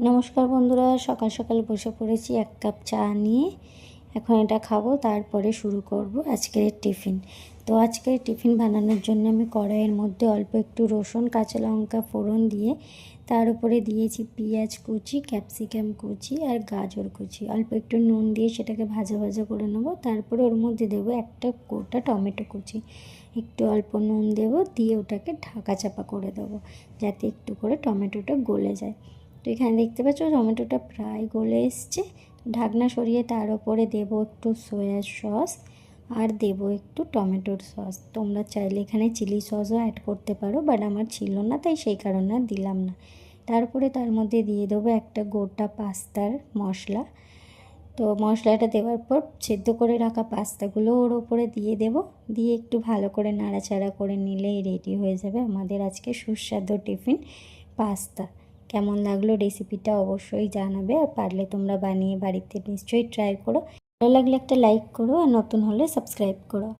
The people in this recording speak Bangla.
নমস্কার বন্ধুরা, সকাল সকাল বসে পড়েছি এক কাপ চা নিয়ে। এখন এটা খাবো, তারপরে শুরু করব আজকের টিফিন। তো আজকের টিফিন বানানোর জন্য আমি কড়াইয়ের মধ্যে অল্প একটু রসুন কাঁচা লঙ্কা ফোড়ন দিয়ে তার উপরে দিয়েছি পেঁয়াজ কুচি, ক্যাপসিকাম কুচি আর গাজর কুচি। অল্প একটু নুন দিয়ে সেটাকে ভাজা ভাজা করে নেবো। তারপরে ওর মধ্যে দেবো একটা গোটা টমেটো কুচি, একটু অল্প নুন দেবো, দিয়ে ওটাকে ঢাকা চাপা করে দেবো যাতে একটু করে টমেটোটা গলে যায়। তো এখানে দেখতে পাচ্ছ টমেটোটা প্রায় গলে এসছে। ঢাকনা সরিয়ে তার উপরে দেবো একটু সয়া সস আর দেবো একটু টমেটোর সস। তোমরা চাইলে এখানে চিলি সসও অ্যাড করতে পারো, বাট আমার ছিল না তাই সেই কারণে আর দিলাম না। তারপরে তার মধ্যে দিয়ে দেবো একটা গোটা পাস্তার মশলা। তো মশলাটা দেওয়ার পর সেদ্ধ করে রাখা পাস্তাগুলো ওর ওপরে দিয়ে দেবো, দিয়ে একটু ভালো করে নাড়াচাড়া করে নিলেই রেডি হয়ে যাবে আমাদের আজকে সুস্বাদু টিফিন পাস্তা। কেমন লাগলো রেসিপিটা অবশ্যই জানাবে, আর পারলে তোমরা বানিয়ে বাড়িতে নিশ্চয়ই ট্রাই করো। ভালো লাগলে একটা লাইক করো, আর নতুন হলে সাবস্ক্রাইব করো।